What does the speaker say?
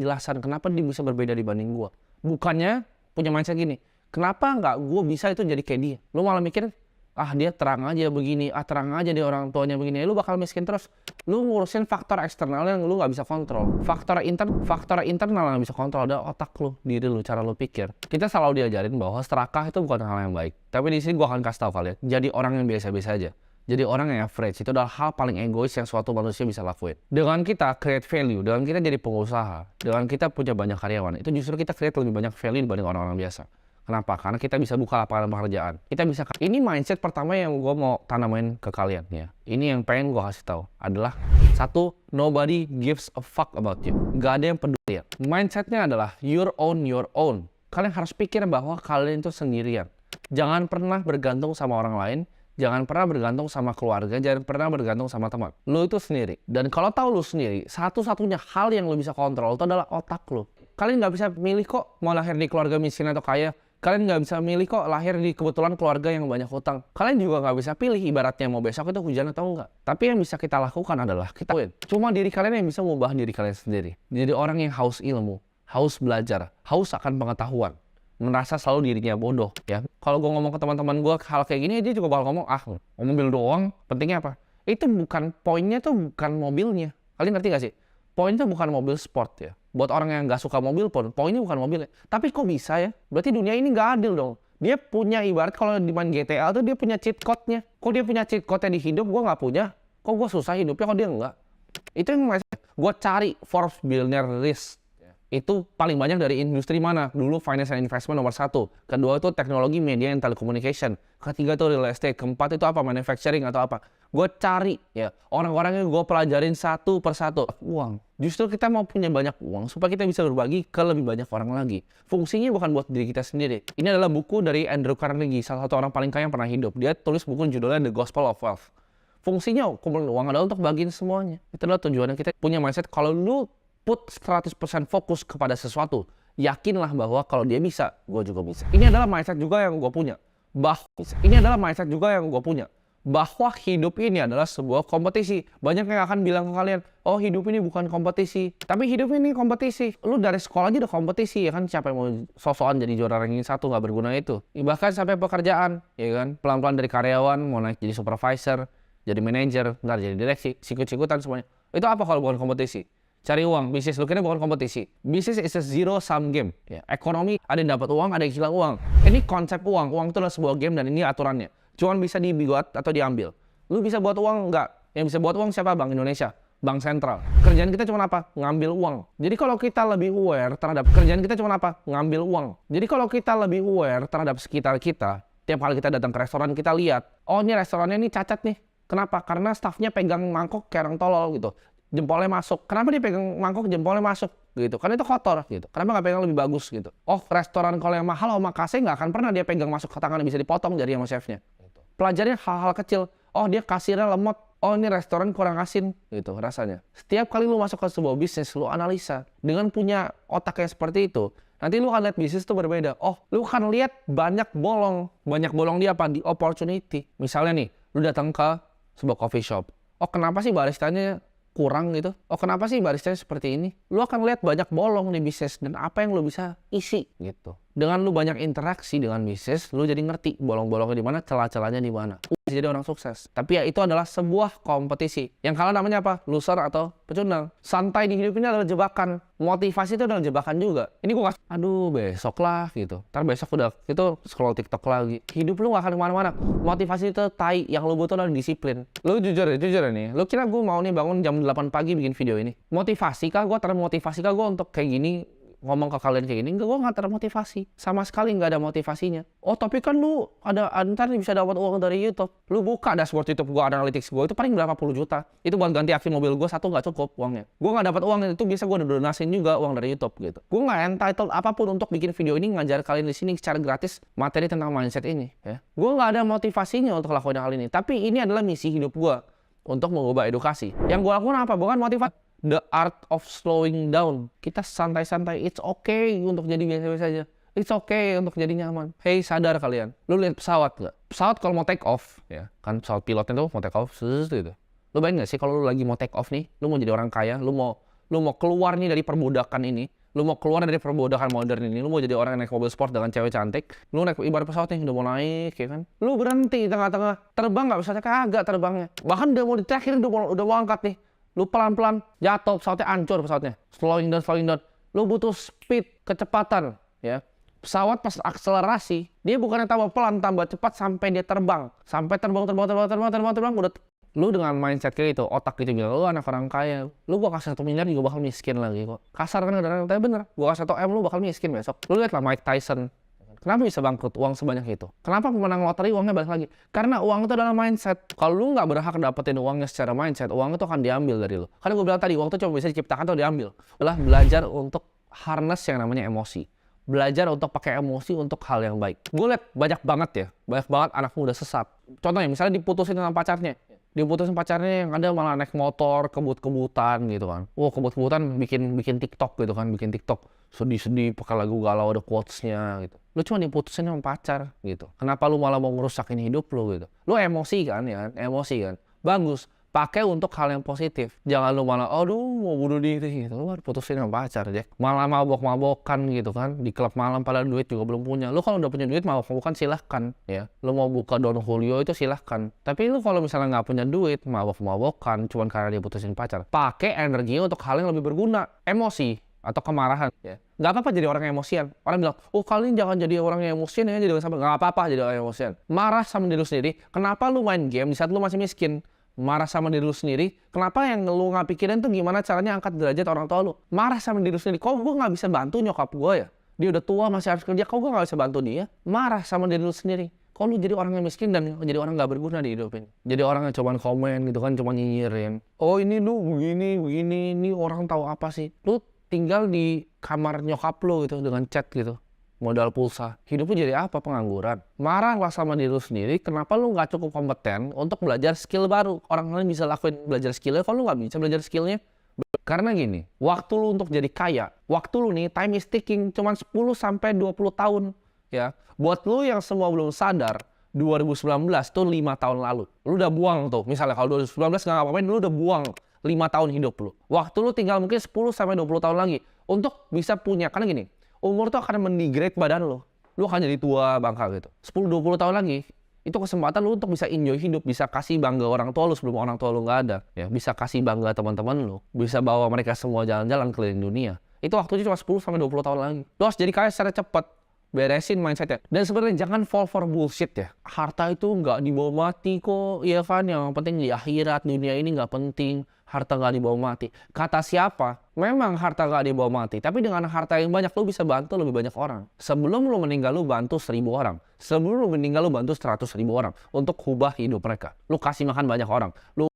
penjelasan kenapa dia bisa berbeda dibanding gue. Bukannya punya mindset gini, kenapa nggak gue bisa itu jadi kayak dia. Lu malah mikir, ah dia terang aja begini, ah terang aja dia orang tuanya begini, lu bakal miskin terus. Lu ngurusin faktor eksternal yang lu nggak bisa kontrol. Faktor internal yang bisa kontrol ada otak lu, diri lu, cara lu pikir. Kita selalu diajarin bahwa serakah itu bukan hal yang baik. Tapi di sini gue akan kasih tahu kalian, jadi orang yang biasa-biasa aja. Jadi orang yang average itu adalah hal paling egois yang suatu manusia bisa lakuin. Dengan kita create value, dengan kita jadi pengusaha, dengan kita punya banyak karyawan, itu justru kita create lebih banyak value dibanding orang-orang biasa. Kenapa? Karena kita bisa buka lapangan pekerjaan. Kita bisa. Ini mindset pertama yang gue mau tanamin ke kalian ya. Ini yang pengen gue kasih tahu adalah satu, nobody gives a fuck about you. Gak ada yang peduli ya. Mindsetnya adalah your own. Kalian harus pikir bahwa kalian itu sendirian. Jangan pernah bergantung sama orang lain. Jangan pernah bergantung sama keluarga, jangan pernah bergantung sama teman. Lu itu sendiri. Dan kalau tahu lu sendiri, satu-satunya hal yang lu bisa kontrol itu adalah otak lu. Kalian nggak bisa milih kok mau lahir di keluarga miskin atau kaya. Kalian nggak bisa milih kok lahir di kebetulan keluarga yang banyak hutang. Kalian juga nggak bisa pilih ibaratnya mau besok itu hujan atau enggak. Tapi yang bisa kita lakukan adalah kita win. Cuma diri kalian yang bisa mengubah diri kalian sendiri. Jadi orang yang haus ilmu, haus belajar, haus akan pengetahuan. Merasa selalu dirinya bodoh ya. Kalau gue ngomong ke teman-teman gue hal kayak gini, dia juga bakal ngomong, mobil doang, pentingnya apa? Itu bukan poinnya, tuh bukan mobilnya. Kalian ngerti gak sih? Poinnya tuh bukan mobil sport ya. Buat orang yang gak suka mobil pun, poinnya bukan mobilnya. Tapi kok bisa ya? Berarti dunia ini gak adil dong. Dia punya ibarat kalau di main GTA tuh dia punya cheat code-nya. Kok dia punya cheat code-nya di hidup, gue gak punya. Kok gue susah hidupnya, kok dia enggak? Itu yang gue cari Forbes Billionaire List. Itu paling banyak dari industri mana? Dulu finance and investment nomor 1. Kedua itu teknologi, media, and telecommunication. Ketiga itu real estate. Keempat itu apa? Manufacturing atau apa? Gue cari ya orang-orang yang gue pelajarin satu persatu. Uang. Justru kita mau punya banyak uang supaya kita bisa berbagi ke lebih banyak orang lagi. Fungsinya bukan buat diri kita sendiri. Ini adalah buku dari Andrew Carnegie, salah satu orang paling kaya yang pernah hidup. Dia tulis buku judulnya The Gospel of Wealth. Fungsinya kumpulin uang adalah untuk bagiin semuanya. Itu adalah tujuannya kita punya mindset kalau lu put 100% fokus kepada sesuatu, yakinlah bahwa kalau dia bisa, gue juga bisa. Ini adalah mindset juga yang gue punya. Bahwa hidup ini adalah sebuah kompetisi. Banyak yang akan bilang ke kalian, oh hidup ini bukan kompetisi. Tapi hidup ini kompetisi. Lu dari sekolah aja udah kompetisi ya kan. Siapa yang mau sosokan jadi juara ranking 1 nggak berguna itu. Bahkan sampai pekerjaan, ya kan. Pelan-pelan dari karyawan, mau naik jadi supervisor, jadi manajer, ntar jadi direksi, sikut-sikutan semuanya. Itu apa kalau bukan kompetisi? Cari uang, bisnis lu kira bukan kompetisi. Bisnis is a zero sum game. Ya, ekonomi ada yang dapat uang, ada yang hilang uang. Ini konsep uang. Uang itu adalah sebuah game dan ini aturannya. Cuman bisa dibuat atau diambil. Lu bisa buat uang enggak? Yang bisa buat uang siapa? Bank Indonesia, Bank Sentral. Kerjaan kita cuma apa? Ngambil uang. Jadi kalau kita lebih aware terhadap sekitar kita, tiap kali kita datang ke restoran kita lihat, oh ini restorannya ini cacat nih. Kenapa? Karena staffnya pegang mangkok kayak orang tolol gitu. Jempolnya masuk. Kenapa dia pegang mangkok jempolnya masuk gitu? Karena itu kotor gitu. Kenapa nggak pegang lebih bagus gitu? Oh restoran kalau yang mahal omakase nggak akan pernah dia pegang masuk ke tangan bisa dipotong jari sama chefnya. Pelajarin hal-hal kecil. Oh dia kasirnya lemot. Oh ini restoran kurang asin gitu rasanya. Setiap kali lu masuk ke sebuah bisnis lu analisa dengan punya otak yang seperti itu. Nanti lu akan lihat bisnis itu berbeda. Oh lu akan lihat banyak bolong. Banyak bolong di apa? Di opportunity. Misalnya nih lu datang ke sebuah coffee shop. Oh kenapa sih baristanya kurang gitu. Oh kenapa sih baristanya seperti ini? Lu akan lihat banyak bolong di bisnis dan apa yang lu bisa isi gitu. Dengan lu banyak interaksi dengan bisnis, lu jadi ngerti bolong-bolongnya di mana, celah-celahnya di mana. Jadi orang sukses. Tapi ya itu adalah sebuah kompetisi. Yang kalah namanya apa? Loser atau pecundang. Santai di hidup ini adalah jebakan. Motivasi itu adalah jebakan juga. Ini gue kasih, aduh besok lah gitu. Ntar besok udah itu scroll TikTok lagi. Hidup lu gak akan kemana-mana. Motivasi itu tai. Yang lu butuh adalah disiplin. Lu jujur nih. Lu kira gue mau nih bangun jam 8 pagi bikin video ini? Motivasi kah? Gue termotivasi kah gue untuk kayak gini? Ngomong ke kalian kayak gini, gue nggak termotivasi. Sama sekali nggak ada motivasinya. Oh tapi kan lu ada ntar bisa dapat uang dari YouTube. Lu buka dashboard YouTube gue, analytics gue itu paling berapa puluh juta. Itu buat ganti aki mobil gue satu nggak cukup uangnya. Gue nggak dapat uang itu bisa gue donasin juga uang dari YouTube gitu. Gue nggak entitled apapun untuk bikin video ini ngajar kalian di sini secara gratis materi tentang mindset ini. Ya. Gue nggak ada motivasinya untuk lakuin hal ini. Tapi ini adalah misi hidup gue untuk mengubah edukasi. Yang gue lakukan apa? Bukan motivasi. The art of slowing down. Kita santai-santai. It's okay untuk jadi biasa-biasa aja. It's okay untuk jadi nyaman. Hey, sadar kalian. Lu lihat pesawat nggak? Pesawat kalau mau take off, ya kan pesawat pilotnya tuh mau take off, gitu. Lu bayangin nggak sih kalau lu lagi mau take off nih, lu mau jadi orang kaya, lu mau lu mau keluar nih dari perbudakan ini, lu mau keluar dari perbudakan modern ini, lu mau jadi orang yang naik mobil sport dengan cewek cantik, lu naik ibarat pesawat nih udah mau naik, ya kan? Lu berhenti di tengah-tengah, terbang nggak pesawatnya, kagak terbangnya. Bahkan udah mau di terakhir udah mau angkat nih, lu pelan-pelan jatuh, pesawatnya hancur pesawatnya, slowing down. Lu butuh speed, kecepatan, ya. Pesawat pas akselerasi, dia bukannya tambah pelan, tambah cepat sampai dia terbang. Sampai terbang, udah lu dengan mindset kayak gitu, otak gitu bilang, lu anak orang kaya, lu gua kasih 1 miliar juga bakal miskin lagi kok. Kasar kan kadang-kadang, tapi bener, gua kasih 1 M lu bakal miskin besok. Lu lihat lah Mike Tyson, kenapa bisa bangkrut uang sebanyak itu? Kenapa pemenang lotre uangnya balik lagi? Karena uang itu adalah mindset. Kalau lu nggak berhak dapetin uangnya secara mindset, uang itu akan diambil dari lu. Karena gua bilang tadi, uang itu cuma bisa diciptakan atau diambil. Adalah belajar untuk harness yang namanya emosi. Belajar untuk pakai emosi untuk hal yang baik. Gue lihat banyak banget anak muda sesat. Contohnya misalnya diputusin sama pacarnya. Diputusin pacarnya yang ada malah naik motor, kebut-kebutan gitu kan. Kebut-kebutan bikin TikTok gitu kan, bikin TikTok sedih-sedih pakai lagu galau ada quotes-nya gitu. Lu cuma diputusin sama pacar gitu. Kenapa lu malah mau ngerusakin hidup lu gitu? Lu emosi kan ya, emosi kan. Bagus. Pakai untuk hal yang positif. Jangan lu malah, aduh mau bunuh diri gitu. Lu putusin sama pacar aja. Malah mabok-mabokan gitu kan. Di klub malam padahal duit juga belum punya. Lu kalau udah punya duit mabok-mabokan silahkan ya. Lu mau buka Don Julio itu silahkan. Tapi lu kalau misalnya nggak punya duit, mabok-mabokan cuman karena dia putusin pacar. Pakai energinya untuk hal yang lebih berguna. Emosi atau kemarahan ya. Nggak apa-apa jadi orang yang emosian. Orang bilang, oh kalian jangan jadi orang yang emosian ya. Jadi sama. Nggak apa-apa jadi orang yang emosian. Marah sama diri lu sendiri. Kenapa lu main game di saat lu masih miskin? Marah sama diri lu sendiri, kenapa yang lu nggak pikirin tuh gimana caranya angkat derajat orang tua lu? Marah sama diri lu sendiri, kok gue nggak bisa bantu nyokap gue ya? Dia udah tua masih harus kerja, kok gue nggak bisa bantu dia? Marah sama diri lu sendiri, kok lu jadi orang yang miskin dan jadi orang nggak berguna di hidup ini? Jadi orang yang cuman komen gitu kan, cuman nyinyirin. Oh ini lu begini, ini orang tahu apa sih? Lu tinggal di kamar nyokap lu gitu dengan chat gitu. Modal pulsa. Hidup lu jadi apa? Pengangguran. Marahlah sama diri lu sendiri, kenapa lu nggak cukup kompeten untuk belajar skill baru? Orang lain bisa lakuin belajar skillnya, kalau lu nggak bisa belajar skillnya? Karena gini, waktu lu untuk jadi kaya, waktu lu nih, time is ticking, cuman 10-20 tahun. Ya, buat lu yang semua belum sadar, 2019 tuh 5 tahun lalu. Lu udah buang tuh, misalnya kalau 2019 nggak ngapain, lu udah buang 5 tahun hidup lu. Waktu lu tinggal mungkin 10-20 tahun lagi, untuk bisa punya, karena gini, umur tuh akan mendegrade badan lo. Lu akan jadi tua bangka gitu. 10-20 tahun lagi, itu kesempatan lu untuk bisa enjoy hidup, bisa kasih bangga orang tua lu sebelum orang tua lu nggak ada. Ya, bisa kasih bangga teman-teman lu, bisa bawa mereka semua jalan-jalan keliling dunia. Itu waktunya cuma 10-20 tahun lagi. Lu harus jadi kaya secara cepat. Beresin mindsetnya. Dan sebenarnya jangan fall for bullshit ya. Harta itu nggak dibawa mati kok. Iya kan, yang penting di akhirat, dunia ini nggak penting. Harta nggak dibawa mati. Kata siapa? Memang harta nggak dibawa mati. Tapi dengan harta yang banyak, lu bisa bantu lebih banyak orang. Sebelum lu meninggal, lu bantu 1.000 orang. Sebelum lu meninggal, lu bantu 100.000 orang. Untuk ubah hidup mereka. Lu kasih makan banyak orang. Lu